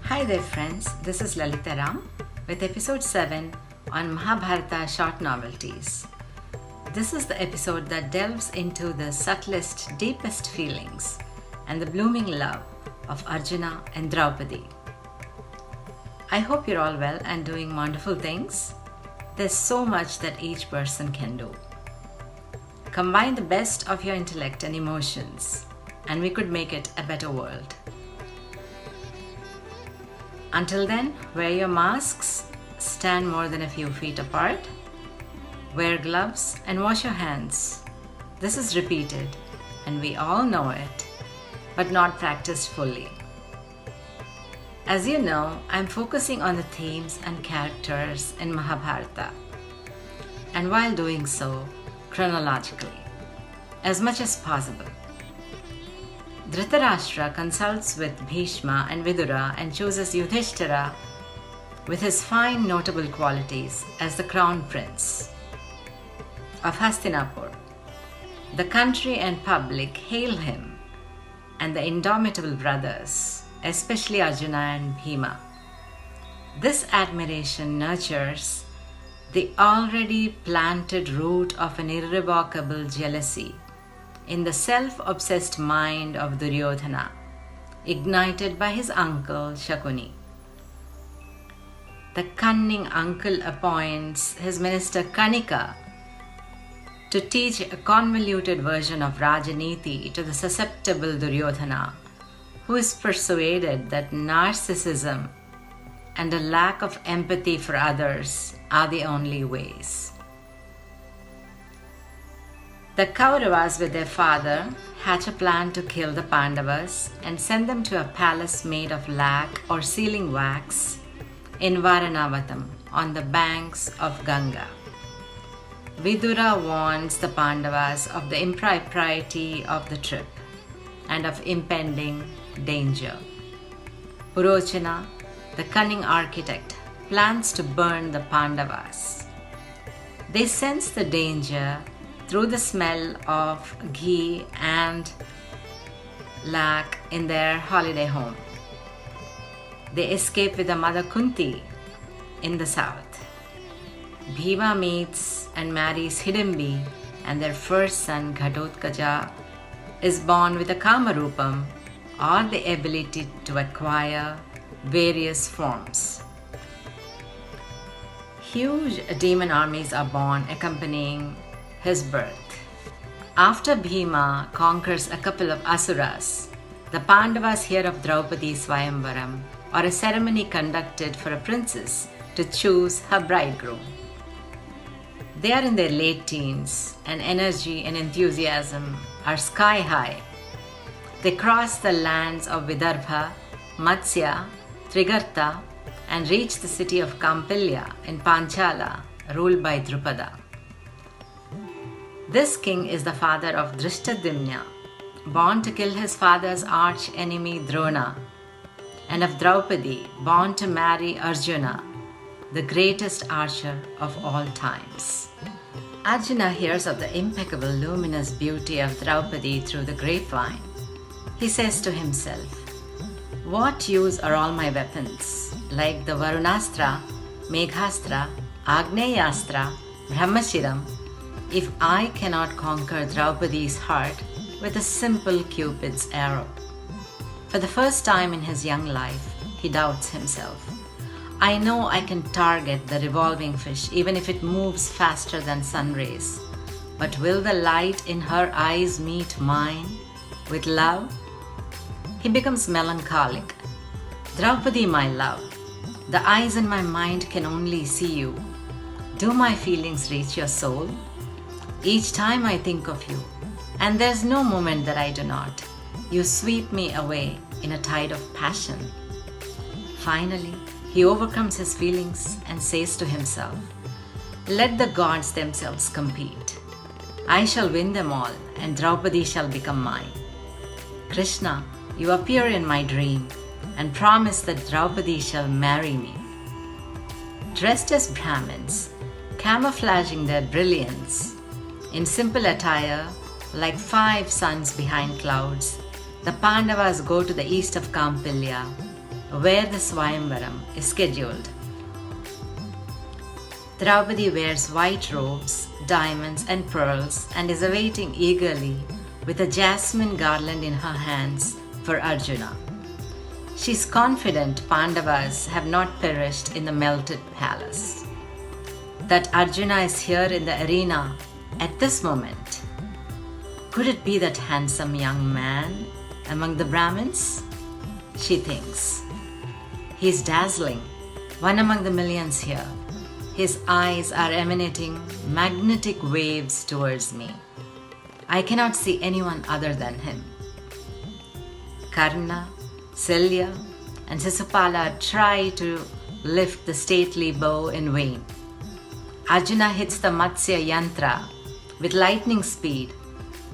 Hi there friends, this is Lalita Ram with episode 7 on Mahabharata short novelties. This is the episode that delves into the subtlest, deepest feelings and the blooming love of Arjuna and Draupadi. I hope you're all well and doing wonderful things. There's so much that each person can do. Combine the best of your intellect and emotions, and we could make it a better world. Until then, wear your masks, stand more than a few feet apart, wear gloves and wash your hands. This is repeated and we all know it, but not practiced fully. As you know, I'm focusing on the themes and characters in Mahabharata, and while doing so, chronologically, as much as possible. Dhritarashtra consults with Bhishma and Vidura and chooses Yudhishthira with his fine notable qualities as the crown prince of Hastinapur. The country and public hail him and the indomitable brothers, especially Arjuna and Bhima. This admiration nurtures the already planted root of an irrevocable jealousy in the self-obsessed mind of Duryodhana, ignited by his uncle Shakuni. The cunning uncle appoints his minister Kanika to teach a convoluted version of Rajaniti to the susceptible Duryodhana, who is persuaded that narcissism and a lack of empathy for others are the only ways. The Kauravas with their father hatch a plan to kill the Pandavas and send them to a palace made of lac or sealing wax in Varanavatam on the banks of Ganga. Vidura warns the Pandavas of the impropriety of the trip and of impending danger. Purochana, the cunning architect, plans to burn the Pandavas. They sense the danger through the smell of ghee and lac in their holiday home. They escape with the mother Kunti in the south. Bhima meets and marries Hidimbi, and their first son Ghatotkacha is born with a Kamarupam, or the ability to acquire various forms. Huge demon armies are born accompanying his birth. After Bhima conquers a couple of asuras, the Pandavas hear of Draupadi's Swayamvaram, or a ceremony conducted for a princess to choose her bridegroom. They are in their late teens, and energy and enthusiasm are sky high. They cross the lands of Vidarbha, Matsya, Trigarta, and reach the city of Kampilya in Panchala, ruled by Drupada. This king is the father of Drishtadimna, born to kill his father's arch enemy Drona, and of Draupadi, born to marry Arjuna, the greatest archer of all times. Arjuna hears of the impeccable luminous beauty of Draupadi through the grapevine. He says to himself, "What use are all my weapons, like the Varunastra, Meghastra, Agneyastra, Brahmashiram, if I cannot conquer Draupadi's heart with a simple Cupid's arrow?" For the first time in his young life, he doubts himself. "I know I can target the revolving fish even if it moves faster than sun rays. But will the light in her eyes meet mine with love?" He becomes melancholic. "Draupadi, my love, the eyes in my mind can only see you. Do my feelings reach your soul? Each time I think of you, and there's no moment that I do not, you sweep me away in a tide of passion." Finally, he overcomes his feelings and says to himself, "Let the gods themselves compete. I shall win them all, and Draupadi shall become mine. Krishna, you appear in my dream and promise that Draupadi shall marry me." Dressed as Brahmins, camouflaging their brilliance, in simple attire, like 5 suns behind clouds, the Pandavas go to the east of Kampilya where the Swayamvaram is scheduled. Draupadi wears white robes, diamonds and pearls and is awaiting eagerly with a jasmine garland in her hands for Arjuna. She is confident Pandavas have not perished in the melted palace. That Arjuna is here in the arena at this moment. Could it be that handsome young man among the Brahmins? She thinks. He is dazzling, one among the millions here. His eyes are emanating magnetic waves towards me. I cannot see anyone other than him. Karna, Silya, and Sisupala try to lift the stately bow in vain. Arjuna hits the Matsya Yantra with lightning speed,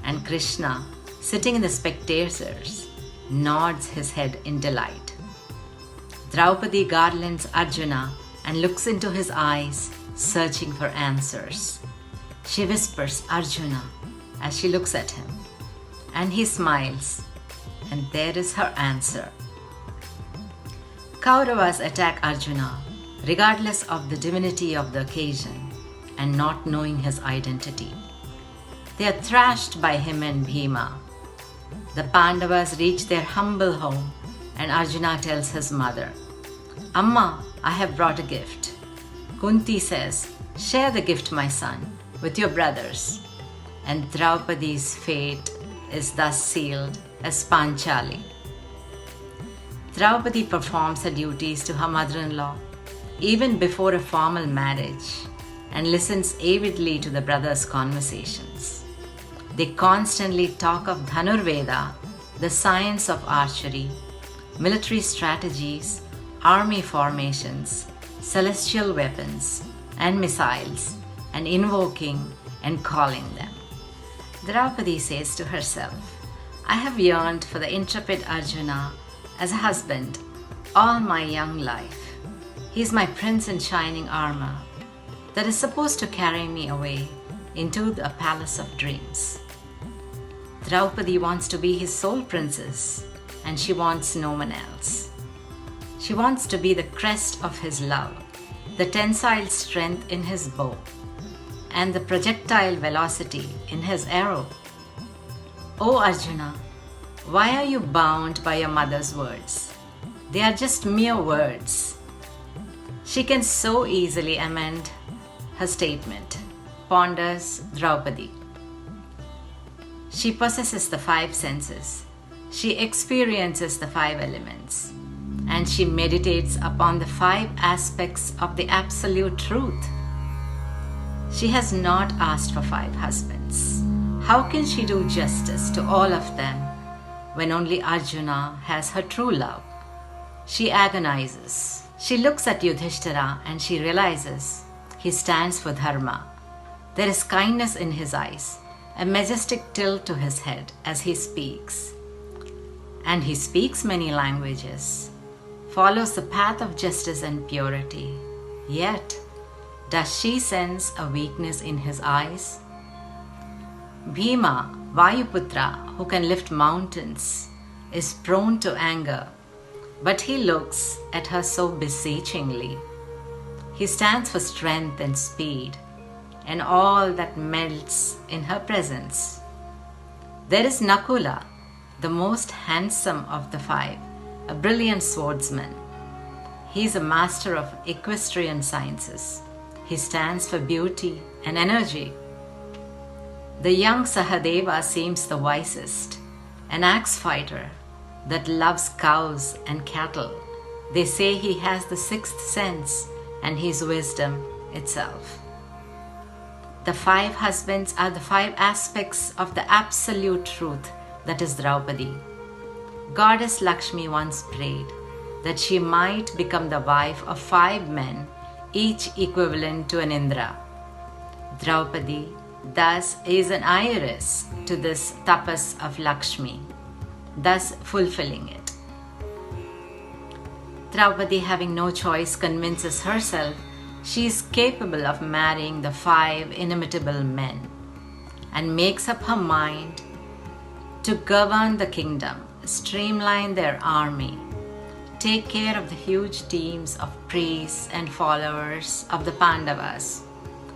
and Krishna, sitting in the spectators, nods his head in delight. Draupadi garlands Arjuna and looks into his eyes, searching for answers. She whispers Arjuna as she looks at him, and he smiles, and there is her answer. Kauravas attack Arjuna, regardless of the divinity of the occasion and not knowing his identity. They are thrashed by him and Bhima. The Pandavas reach their humble home, and Arjuna tells his mother, "Amma, I have brought a gift." Kunti says, "Share the gift, my son, with your brothers." And Draupadi's fate is thus sealed as Panchali. Draupadi performs her duties to her mother-in-law even before a formal marriage and listens avidly to the brothers' conversations. They constantly talk of Dhanurveda, the science of archery, military strategies, army formations, celestial weapons and missiles, and invoking and calling them. Draupadi says to herself, "I have yearned for the intrepid Arjuna as a husband all my young life. He is my prince in shining armor that is supposed to carry me away into the palace of dreams." Draupadi wants to be his sole princess, and she wants no one else. She wants to be the crest of his love, the tensile strength in his bow, and the projectile velocity in his arrow. "O Arjuna, why are you bound by your mother's words? They are just mere words." She can so easily amend her statement, ponders Draupadi. She possesses the five senses. She experiences the five elements, and she meditates upon the five aspects of the absolute truth. She has not asked for 5 husbands. How can she do justice to all of them when only Arjuna has her true love? She agonizes. She looks at Yudhishthira and she realizes he stands for dharma. There is kindness in his eyes, a majestic tilt to his head as he speaks. And he speaks many languages, follows the path of justice and purity. Yet, does she sense a weakness in his eyes? Bhima, Vayuputra, who can lift mountains, is prone to anger, but he looks at her so beseechingly. He stands for strength and speed, and all that melts in her presence. There is Nakula, the most handsome of the 5, a brilliant swordsman. He is a master of equestrian sciences. He stands for beauty and energy. The young Sahadeva seems the wisest, an axe fighter that loves cows and cattle. They say he has the 6th sense and his wisdom itself. The 5 husbands are the 5 aspects of the absolute truth that is Draupadi. Goddess Lakshmi once prayed that she might become the wife of 5 men, each equivalent to an Indra. Draupadi thus is an heiress to this tapas of Lakshmi, thus fulfilling it. Draupadi, having no choice, convinces herself she is capable of marrying the 5 inimitable men and makes up her mind to govern the kingdom, streamline their army, take care of the huge teams of priests and followers of the Pandavas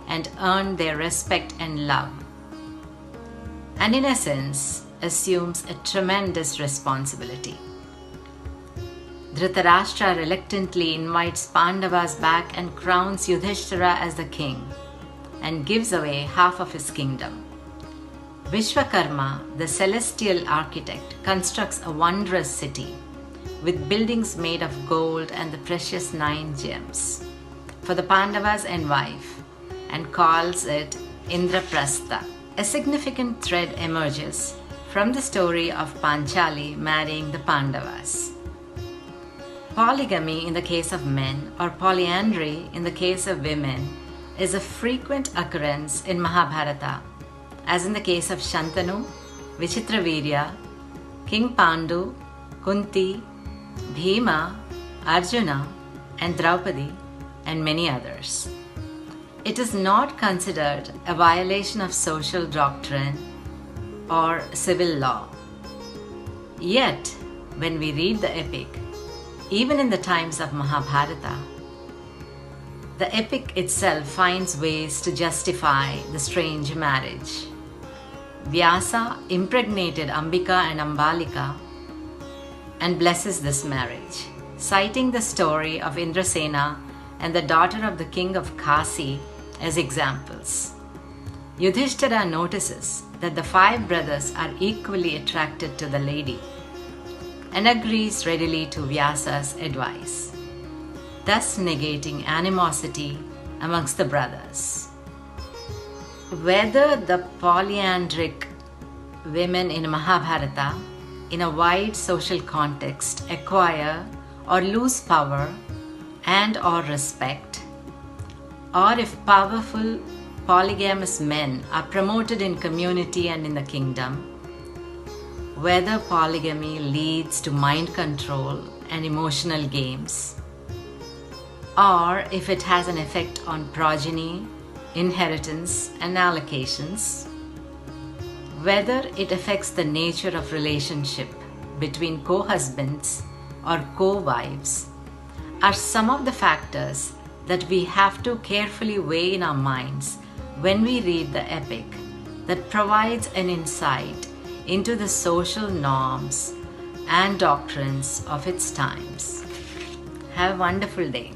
and earn their respect and love, and in essence assumes a tremendous responsibility. Dhritarashtra reluctantly invites Pandavas back and crowns Yudhishthira as the king and gives away half of his kingdom. Vishwakarma, the celestial architect, constructs a wondrous city with buildings made of gold and the precious 9 gems for the Pandavas and wife, and calls it Indraprastha. A significant thread emerges from the story of Panchali marrying the Pandavas. Polygamy in the case of men or polyandry in the case of women is a frequent occurrence in Mahabharata, as in the case of Shantanu, Vichitravirya, King Pandu, Kunti, Bhima, Arjuna and Draupadi, and many others. It is not considered a violation of social doctrine or civil law. Yet, when we read the epic, even in the times of Mahabharata, the epic itself finds ways to justify the strange marriage. Vyasa impregnated Ambika and Ambalika and blesses this marriage, citing the story of Indrasena and the daughter of the king of Kasi as examples. Yudhishthira notices that the 5 brothers are equally attracted to the lady and agrees readily to Vyasa's advice, thus negating animosity amongst the brothers. Whether the polyandric women in Mahabharata, in a wide social context, acquire or lose power and or respect, or if powerful polygamous men are promoted in community and in the kingdom, whether polygamy leads to mind control and emotional games, or if it has an effect on progeny, inheritance and allocations, whether it affects the nature of relationship between co-husbands or co-wives, are some of the factors that we have to carefully weigh in our minds when we read the epic that provides an insight into the social norms and doctrines of its times. Have a wonderful day.